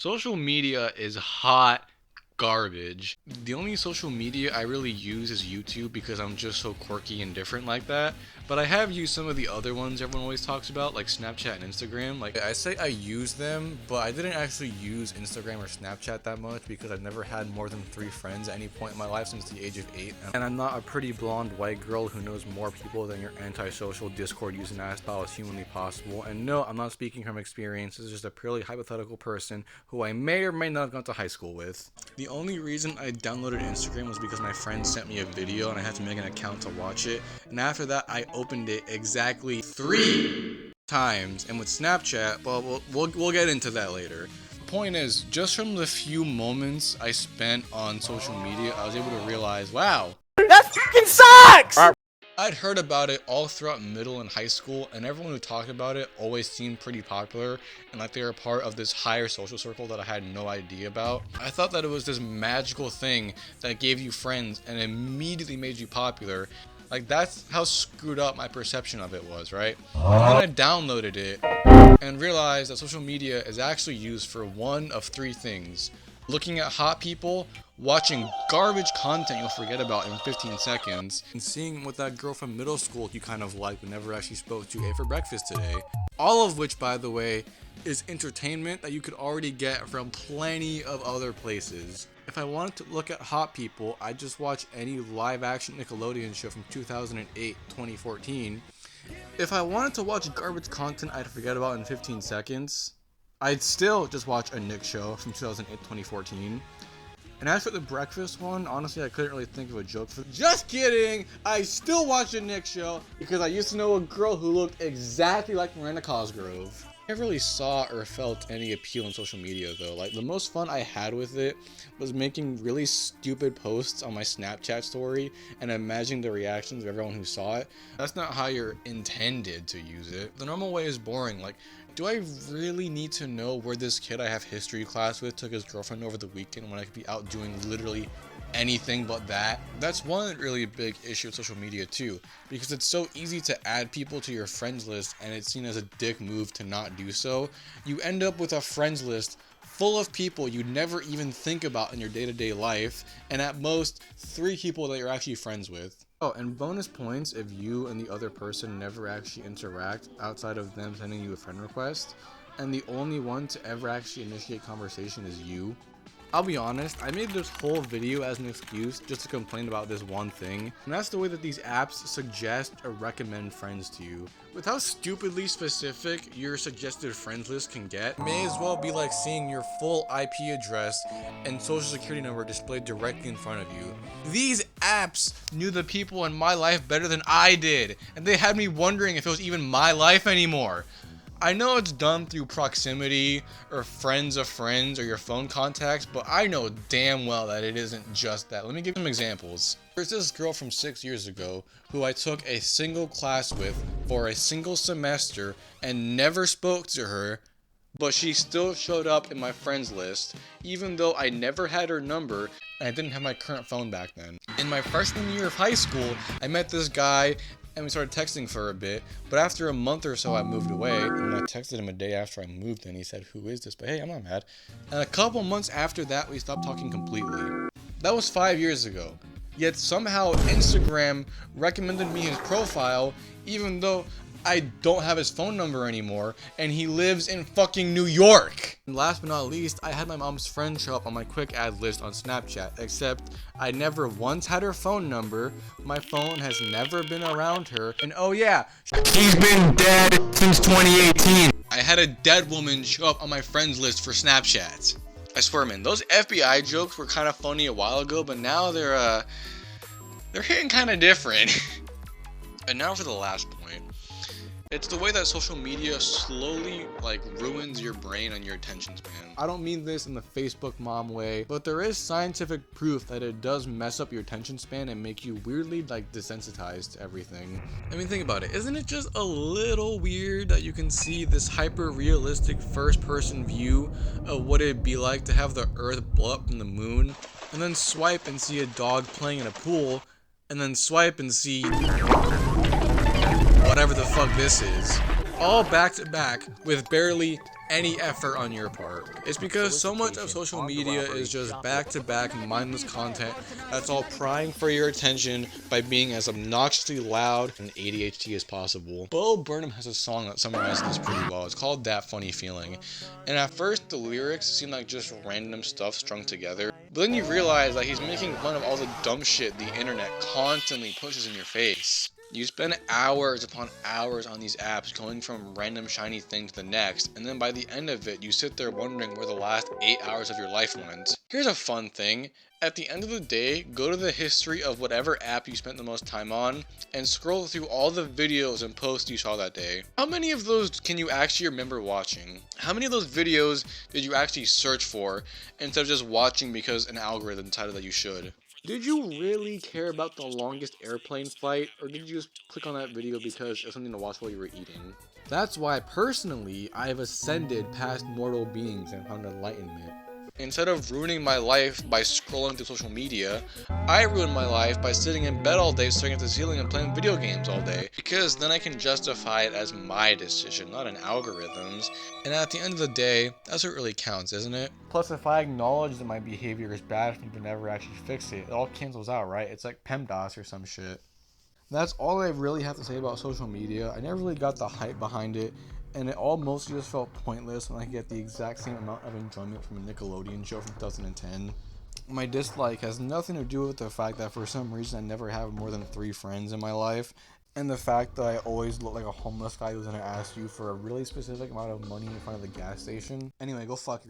Social media is hot garbage. The only social media I really use is YouTube because I'm just so quirky and different like that. But I have used some of the other ones everyone always talks about, like Snapchat and Instagram. Like, I say I use them, but I didn't actually use Instagram or Snapchat that much because I've never had more than 3 friends at any point in my life since the age of 8. And I'm not a pretty blonde white girl who knows more people than your antisocial Discord using ass style as humanly possible. And no, I'm not speaking from experience. This is just a purely hypothetical person who I may or may not have gone to high school with. The only reason I downloaded Instagram was because my friend sent me a video and I had to make an account to watch it. And after that, I opened it exactly 3 times. And with Snapchat, well, we'll get into that later. The point is, just from the few moments I spent on social media, I was able to realize, wow, that fucking sucks! I'd heard about it all throughout middle and high school, and everyone who talked about it always seemed pretty popular and like they were part of this higher social circle that I had no idea about. I thought that it was this magical thing that gave you friends and immediately made you popular. Like, that's how screwed up my perception of it was, right? And then I downloaded it and realized that social media is actually used for one of 3 things: looking at hot people, watching garbage content you'll forget about in 15 seconds, and seeing what that girl from middle school you kind of liked but never actually spoke to ate for breakfast today. All of which, by the way, is entertainment that you could already get from plenty of other places. If I wanted to look at hot people, I'd just watch any live action Nickelodeon show from 2008, 2014. If I wanted to watch garbage content I'd forget about in 15 seconds, I'd still just watch a Nick show from 2008, 2014. And as for the breakfast one, honestly, I couldn't really think of a joke for. Just kidding! I still watch a Nick show because I used to know a girl who looked exactly like Miranda Cosgrove. I never really saw or felt any appeal on social media though. Like, the most fun I had with it was making really stupid posts on my Snapchat story and imagining the reactions of everyone who saw it. That's not how you're intended to use it. The normal way is boring. Like, do I really need to know where this kid I have history class with took his girlfriend over the weekend when I could be out doing literally anything but that? That's one really big issue with social media too, because it's so easy to add people to your friends list and it's seen as a dick move to not do so. You end up with a friends list full of people you never even think about in your day-to-day life, and at most 3 people that you're actually friends with. Oh, and bonus points if you and the other person never actually interact outside of them sending you a friend request, and the only one to ever actually initiate conversation is you. I'll be honest, I made this whole video as an excuse just to complain about this one thing, and that's the way that these apps suggest or recommend friends to you. With how stupidly specific your suggested friends list can get, it may as well be like seeing your full IP address and social security number displayed directly in front of you. These apps knew the people in my life better than I did, and they had me wondering if it was even my life anymore. I know it's done through proximity or friends of friends or your phone contacts, but I know damn well that it isn't just that. Let me give you some examples. There's this girl from 6 years ago who I took a single class with for a single semester and never spoke to her, but she still showed up in my friends list, even though I never had her number and I didn't have my current phone back then. In my freshman year of high school, I met this guy and we started texting for a bit, but after a month or so I moved away, and I texted him a day after I moved and he said, "Who is this?" But hey, I'm not mad. And a couple months after that, we stopped talking completely. That was 5 years ago. Yet somehow Instagram recommended me his profile, even though I don't have his phone number anymore, and he lives in fucking New York. And last but not least, I had my mom's friend show up on my quick add list on Snapchat, except I never once had her phone number, my phone has never been around her, and oh yeah, He's been dead since 2018. I had a dead woman show up on my friends list for Snapchat. I swear, man, those FBI jokes were kind of funny a while ago, but now they're hitting kind of different. And now for the last point. It's the way that social media slowly, ruins your brain and your attention span. I don't mean this in the Facebook mom way, but there is scientific proof that it does mess up your attention span and make you weirdly, desensitized to everything. I mean, think about it. Isn't it just a little weird that you can see this hyper-realistic first-person view of what it'd be like to have the Earth blow up from the moon, and then swipe and see a dog playing in a pool, and then swipe and see whatever the fuck this is. all back to back with barely any effort on your part. It's because so much of social media is just back-to-back mindless content that's all prying for your attention by being as obnoxiously loud and ADHD as possible. Bo Burnham has a song that summarizes this pretty well. It's called That Funny Feeling. And at first the lyrics seem like just random stuff strung together, but then you realize that he's making fun of all the dumb shit the internet constantly pushes in your face. You spend hours upon hours on these apps going from random shiny thing to the next, and then by the end of it, you sit there wondering where the last 8 hours of your life went. Here's a fun thing. At the end of the day, go to the history of whatever app you spent the most time on, and scroll through all the videos and posts you saw that day. How many of those can you actually remember watching? How many of those videos did you actually search for, instead of just watching because an algorithm decided that you should? Did you really care about the longest airplane flight, or did you just click on that video because it was something to watch while you were eating? That's why, personally, I have ascended past mortal beings and found enlightenment. Instead of ruining my life by scrolling through social media, I ruin my life by sitting in bed all day staring at the ceiling and playing video games all day, because then I can justify it as my decision, not an algorithm's. And at the end of the day, that's what really counts, isn't it? Plus, if I acknowledge that my behavior is bad for me to never actually fix it, it all cancels out, right? It's like PEMDAS or some shit. That's all I really have to say about social media. I never really got the hype behind it, and it all mostly just felt pointless when I get the exact same amount of enjoyment from a Nickelodeon show from 2010. My dislike has nothing to do with the fact that for some reason I never have more than 3 friends in my life, and the fact that I always look like a homeless guy who's gonna ask you for a really specific amount of money in front of the gas station. Anyway, go fuck yourself.